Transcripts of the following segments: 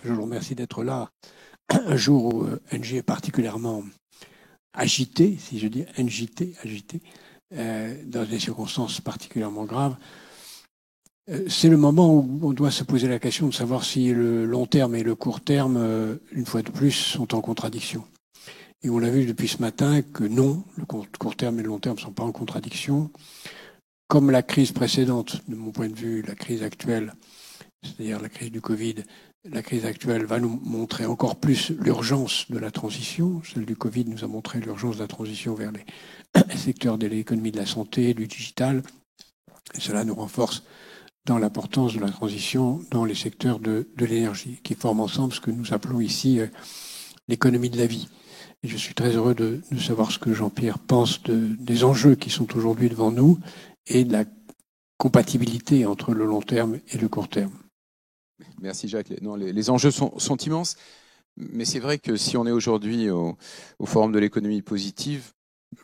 je vous remercie d'être là un jour où Engie est particulièrement agité, si je dis agité, dans des circonstances particulièrement graves. C'est le moment où on doit se poser la question de savoir si le long terme et le court terme, une fois de plus, sont en contradiction. Et on l'a vu depuis ce matin que non, le court terme et le long terme ne sont pas en contradiction. Comme la crise précédente, de mon point de vue, la crise actuelle, c'est-à-dire la crise du Covid, la crise actuelle va nous montrer encore plus l'urgence de la transition. Celle du Covid nous a montré l'urgence de la transition vers les secteurs de l'économie de la santé, du digital. Et cela nous renforce dans l'importance de la transition dans les secteurs de l'énergie, qui forment ensemble ce que nous appelons ici l'économie de la vie. Et je suis très heureux de savoir ce que Jean-Pierre pense des enjeux qui sont aujourd'hui devant nous et de la compatibilité entre le long terme et le court terme. Merci Jacques. Les enjeux sont immenses, mais c'est vrai que si on est aujourd'hui au Forum de l'économie positive,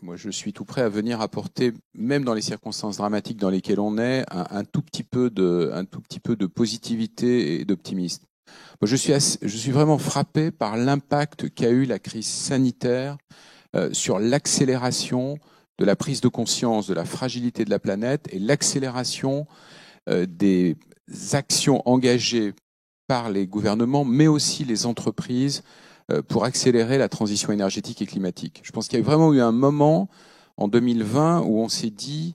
moi je suis tout prêt à venir apporter, même dans les circonstances dramatiques dans lesquelles on est, un tout petit peu de positivité et d'optimisme. Moi, je suis vraiment frappé par l'impact qu'a eu la crise sanitaire sur l'accélération de la prise de conscience de la fragilité de la planète et l'accélération des actions engagées par les gouvernements, mais aussi les entreprises, pour accélérer la transition énergétique et climatique. Je pense qu'il y a vraiment eu un moment en 2020 où on s'est dit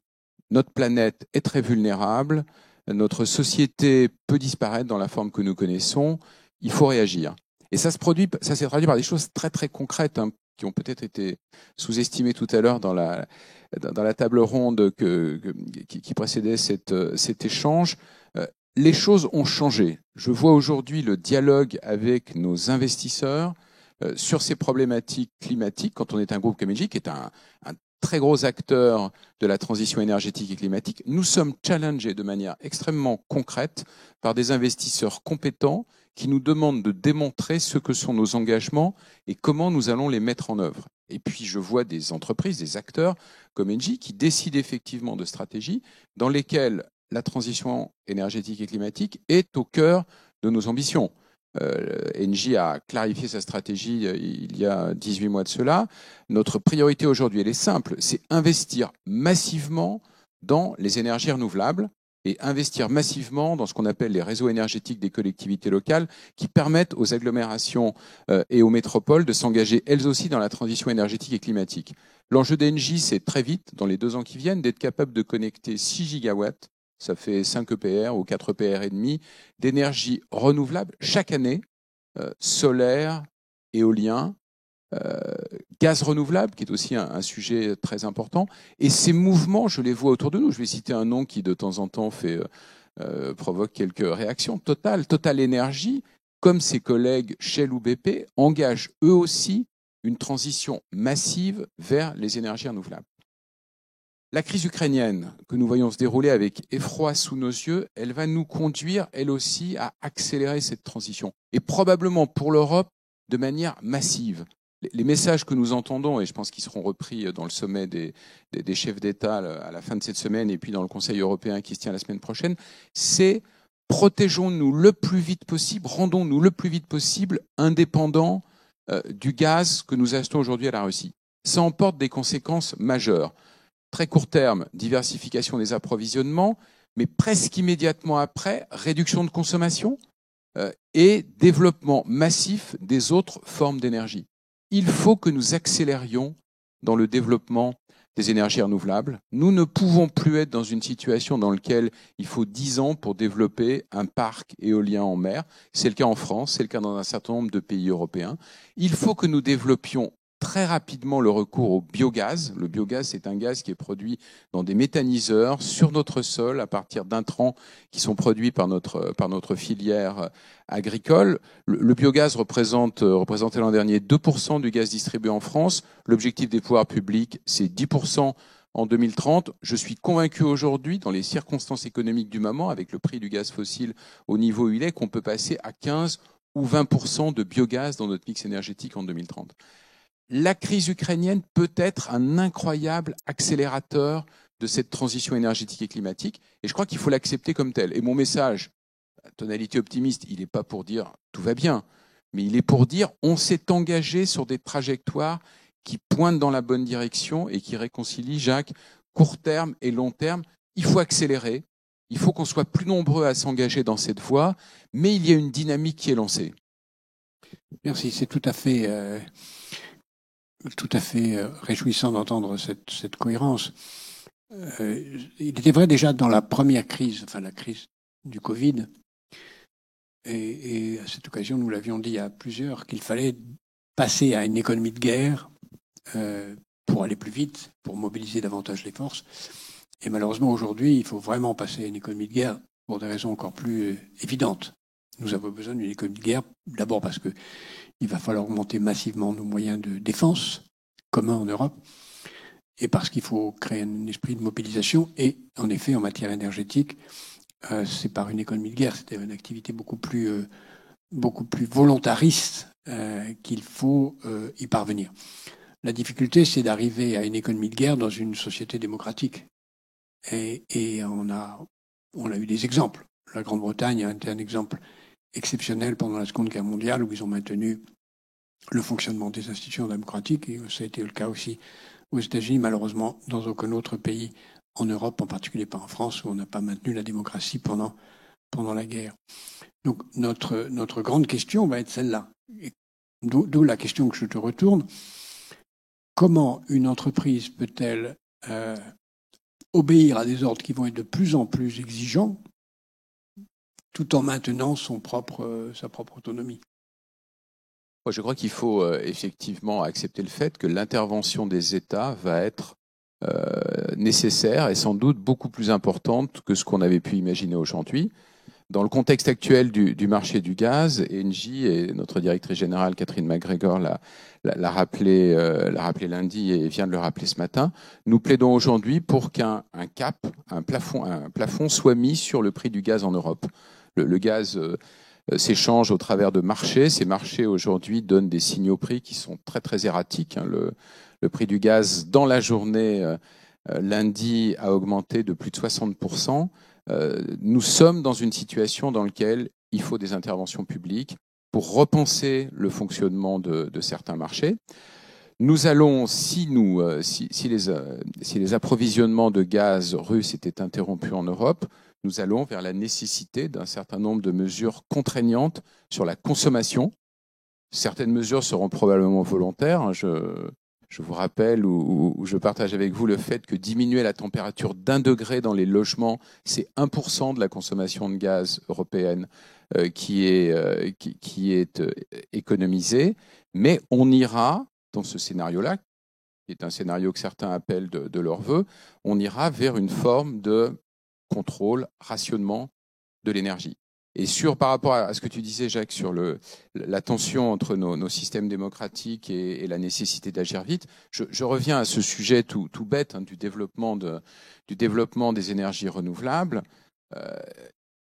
notre planète est très vulnérable, notre société peut disparaître dans la forme que nous connaissons, il faut réagir. Et ça s'est traduit par des choses très très concrètes, hein, qui ont peut-être été sous-estimées tout à l'heure dans la table ronde qui précédait cet échange. Les choses ont changé. Je vois aujourd'hui le dialogue avec nos investisseurs sur ces problématiques climatiques, quand on est un groupe comme Engie, qui est un très gros acteur de la transition énergétique et climatique. Nous sommes challengés de manière extrêmement concrète par des investisseurs compétents qui nous demandent de démontrer ce que sont nos engagements et comment nous allons les mettre en œuvre. Et puis je vois des entreprises, des acteurs comme Engie qui décident effectivement de stratégies dans lesquelles la transition énergétique et climatique est au cœur de nos ambitions. Engie a clarifié sa stratégie il y a 18 mois de cela. Notre priorité aujourd'hui, elle est simple, c'est investir massivement dans les énergies renouvelables et investir massivement dans ce qu'on appelle les réseaux énergétiques des collectivités locales qui permettent aux agglomérations et aux métropoles de s'engager elles aussi dans la transition énergétique et climatique. L'enjeu d'Engie, c'est très vite, dans les 2 ans qui viennent, d'être capable de connecter 6 gigawatts, ça fait 5 EPR ou 4 EPR et demi, d'énergie renouvelable chaque année, solaire, éolien, gaz renouvelable, qui est aussi un sujet très important. Et ces mouvements, je les vois autour de nous. Je vais citer un nom qui, de temps en temps, provoque quelques réactions. Total Énergie, comme ses collègues Shell ou BP, engagent eux aussi une transition massive vers les énergies renouvelables. La crise ukrainienne que nous voyons se dérouler avec effroi sous nos yeux, elle va nous conduire, elle aussi, à accélérer cette transition. Et probablement pour l'Europe, de manière massive. Les messages que nous entendons, et je pense qu'ils seront repris dans le sommet des chefs d'État à la fin de cette semaine et puis dans le Conseil européen qui se tient la semaine prochaine, c'est protégeons-nous le plus vite possible, rendons-nous le plus vite possible indépendants du gaz que nous achetons aujourd'hui à la Russie. Ça emporte des conséquences majeures. Très court terme, diversification des approvisionnements, mais presque immédiatement après, réduction de consommation et développement massif des autres formes d'énergie. Il faut que nous accélérions dans le développement des énergies renouvelables. Nous ne pouvons plus être dans une situation dans laquelle il faut 10 ans pour développer un parc éolien en mer. C'est le cas en France, c'est le cas dans un certain nombre de pays européens. Il faut que nous développions très rapidement le recours au biogaz. Le biogaz, c'est un gaz qui est produit dans des méthaniseurs sur notre sol à partir d'intrants qui sont produits par notre filière agricole. Le biogaz représentait l'an dernier 2% du gaz distribué en France. L'objectif des pouvoirs publics, c'est 10% en 2030. Je suis convaincu aujourd'hui, dans les circonstances économiques du moment, avec le prix du gaz fossile au niveau où il est, qu'on peut passer à 15 ou 20% de biogaz dans notre mix énergétique en 2030. La crise ukrainienne peut être un incroyable accélérateur de cette transition énergétique et climatique, et je crois qu'il faut l'accepter comme tel. Et mon message, tonalité optimiste, il n'est pas pour dire tout va bien, mais il est pour dire on s'est engagé sur des trajectoires qui pointent dans la bonne direction et qui réconcilient, Jacques, court terme et long terme. Il faut accélérer, il faut qu'on soit plus nombreux à s'engager dans cette voie, mais il y a une dynamique qui est lancée. Merci, c'est tout à fait réjouissant d'entendre cette cohérence. Il était vrai déjà dans la première crise, enfin la crise du Covid, et à cette occasion, nous l'avions dit à plusieurs, qu'il fallait passer à une économie de guerre pour aller plus vite, pour mobiliser davantage les forces. Et malheureusement, aujourd'hui, il faut vraiment passer à une économie de guerre pour des raisons encore plus évidentes. Nous avons besoin d'une économie de guerre, d'abord parce qu'il va falloir augmenter massivement nos moyens de défense communs en Europe, et parce qu'il faut créer un esprit de mobilisation. Et en effet, en matière énergétique, c'est par une économie de guerre, c'est-à-dire une activité beaucoup plus volontariste qu'il faut y parvenir. La difficulté, c'est d'arriver à une économie de guerre dans une société démocratique. Et on a eu des exemples. La Grande-Bretagne a été un exemple exceptionnel pendant la Seconde Guerre mondiale, où ils ont maintenu le fonctionnement des institutions démocratiques, et ça a été le cas aussi aux États-Unis, malheureusement dans aucun autre pays en Europe, en particulier pas en France, où on n'a pas maintenu la démocratie pendant la guerre. Donc notre grande question va être celle-là. D'où la question que je te retourne. Comment une entreprise peut-elle obéir à des ordres qui vont être de plus en plus exigeants, tout en maintenant sa propre autonomie? Je crois qu'il faut effectivement accepter le fait que l'intervention des États va être nécessaire et sans doute beaucoup plus importante que ce qu'on avait pu imaginer aujourd'hui. Dans le contexte actuel du marché du gaz, Engie et notre directrice générale Catherine MacGregor l'a rappelé lundi et vient de le rappeler ce matin, nous plaidons aujourd'hui pour qu'un plafond soit mis sur le prix du gaz en Europe. Le gaz s'échange au travers de marchés. Ces marchés aujourd'hui donnent des signaux prix qui sont très très erratiques. Le prix du gaz dans la journée lundi a augmenté de plus de 60%. Nous sommes dans une situation dans laquelle il faut des interventions publiques pour repenser le fonctionnement de certains marchés. Nous allons, si les approvisionnements de gaz russes étaient interrompus en Europe, nous allons vers la nécessité d'un certain nombre de mesures contraignantes sur la consommation. Certaines mesures seront probablement volontaires. Je vous rappelle ou je partage avec vous le fait que diminuer la température d'1 degré dans les logements, c'est 1% de la consommation de gaz européenne qui est économisée. Mais on ira, dans ce scénario-là, qui est un scénario que certains appellent de leur vœu, on ira vers une forme de contrôle, rationnement de l'énergie. Et par rapport à ce que tu disais, Jacques, sur la tension entre nos systèmes démocratiques et la nécessité d'agir vite, je reviens à ce sujet tout bête du développement des énergies renouvelables.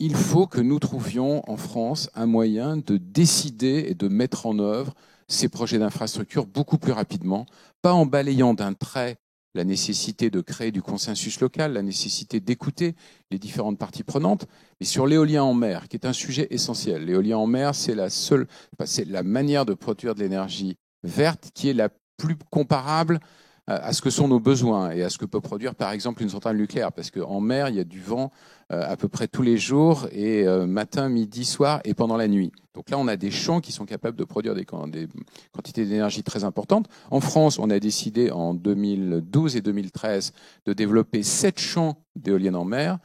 Il faut que nous trouvions en France un moyen de décider et de mettre en œuvre ces projets d'infrastructure beaucoup plus rapidement, pas en balayant d'un trait la nécessité de créer du consensus local, la nécessité d'écouter les différentes parties prenantes, mais sur l'éolien en mer, qui est un sujet essentiel. L'éolien en mer, c'est la manière de produire de l'énergie verte qui est la plus comparable à ce que sont nos besoins et à ce que peut produire, par exemple, une centrale nucléaire. Parce qu'en mer, il y a du vent à peu près tous les jours, et matin, midi, soir, et pendant la nuit. Donc là, on a des champs qui sont capables de produire des quantités d'énergie très importantes. En France, on a décidé en 2012 et 2013 de développer 7 champs d'éoliennes en mer.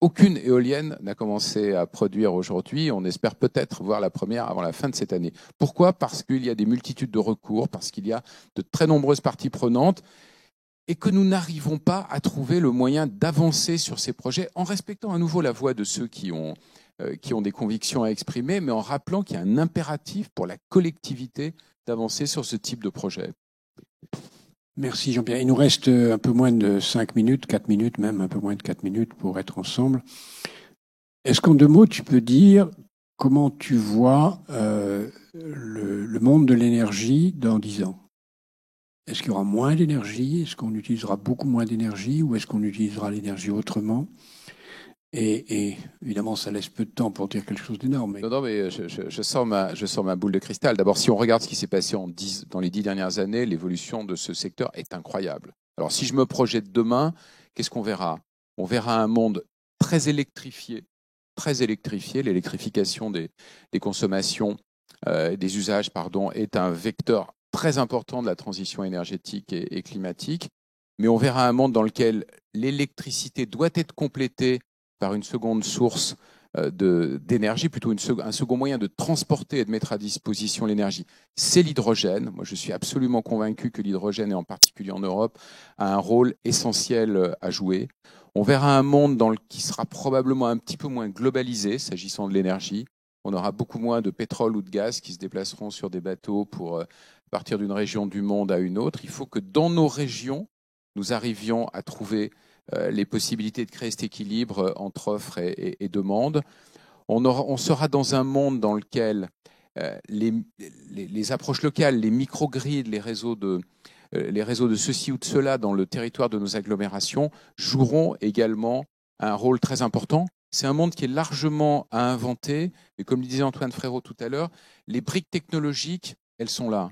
Aucune éolienne n'a commencé à produire aujourd'hui. On espère peut-être voir la première avant la fin de cette année. Pourquoi ? Parce qu'il y a des multitudes de recours, parce qu'il y a de très nombreuses parties prenantes et que nous n'arrivons pas à trouver le moyen d'avancer sur ces projets en respectant à nouveau la voix de ceux qui ont des convictions à exprimer, mais en rappelant qu'il y a un impératif pour la collectivité d'avancer sur ce type de projet. Merci Jean-Pierre. Il nous reste un peu moins de 5 minutes, 4 minutes même, un peu moins de 4 minutes pour être ensemble. Est-ce qu'en 2 mots, tu peux dire comment tu vois le monde de l'énergie dans 10 ans ? Est-ce qu'il y aura moins d'énergie ? Est-ce qu'on utilisera beaucoup moins d'énergie ? Ou est-ce qu'on utilisera l'énergie autrement ? Et évidemment, ça laisse peu de temps pour dire quelque chose d'énorme. Non, mais je sors ma boule de cristal. D'abord, si on regarde ce qui s'est passé dans les 10 dernières années, l'évolution de ce secteur est incroyable. Alors, si je me projette demain, qu'est-ce qu'on verra? On verra un monde très électrifié. L'électrification des consommations, des usages, est un vecteur très important de la transition énergétique et climatique. Mais on verra un monde dans lequel l'électricité doit être complétée par une seconde source d'énergie, plutôt un second moyen de transporter et de mettre à disposition l'énergie. C'est l'hydrogène. Moi, je suis absolument convaincu que l'hydrogène, et en particulier en Europe, a un rôle essentiel à jouer. On verra un monde qui sera probablement un petit peu moins globalisé, s'agissant de l'énergie. On aura beaucoup moins de pétrole ou de gaz qui se déplaceront sur des bateaux pour partir d'une région du monde à une autre. Il faut que dans nos régions, nous arrivions à trouver les possibilités de créer cet équilibre entre offre et demande. On sera dans un monde dans lequel les approches locales, les microgrids, les réseaux de ceci ou de cela dans le territoire de nos agglomérations joueront également un rôle très important. C'est un monde qui est largement à inventer, et comme le disait Antoine Frérot tout à l'heure, les briques technologiques, elles sont là.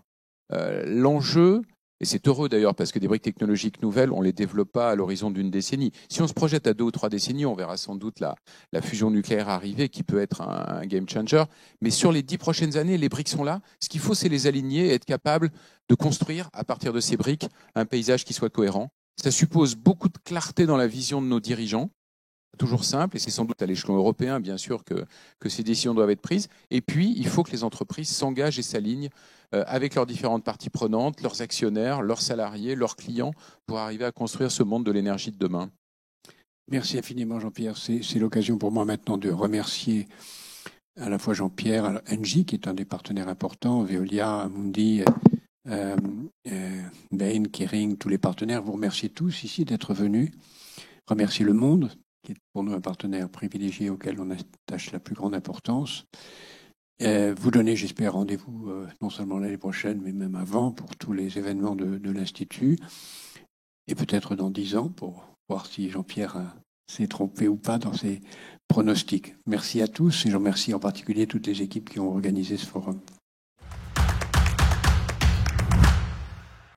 L'enjeu, et c'est heureux d'ailleurs parce que des briques technologiques nouvelles, on ne les développe pas à l'horizon d'une décennie. Si on se projette à 2 ou 3 décennies, on verra sans doute la fusion nucléaire arriver, qui peut être un game changer. Mais sur les 10 prochaines années, les briques sont là. Ce qu'il faut, c'est les aligner et être capable de construire, à partir de ces briques, un paysage qui soit cohérent. Ça suppose beaucoup de clarté dans la vision de nos dirigeants. Toujours simple, et c'est sans doute à l'échelon européen, bien sûr, que ces décisions doivent être prises. Et puis, il faut que les entreprises s'engagent et s'alignent avec leurs différentes parties prenantes, leurs actionnaires, leurs salariés, leurs clients, pour arriver à construire ce monde de l'énergie de demain. Merci infiniment, Jean-Pierre. C'est l'occasion pour moi maintenant de remercier à la fois Jean-Pierre, Engie, qui est un des partenaires importants, Veolia, Amundi, Bain, Kering, tous les partenaires. Vous remercier tous ici d'être venus. Remercier le monde, qui est pour nous un partenaire privilégié auquel on attache la plus grande importance. Vous donner, j'espère, rendez-vous non seulement l'année prochaine, mais même avant, pour tous les événements de l'Institut, et peut-être dans 10 ans, pour voir si Jean-Pierre s'est trompé ou pas dans ses pronostics. Merci à tous, et je remercie en particulier toutes les équipes qui ont organisé ce forum.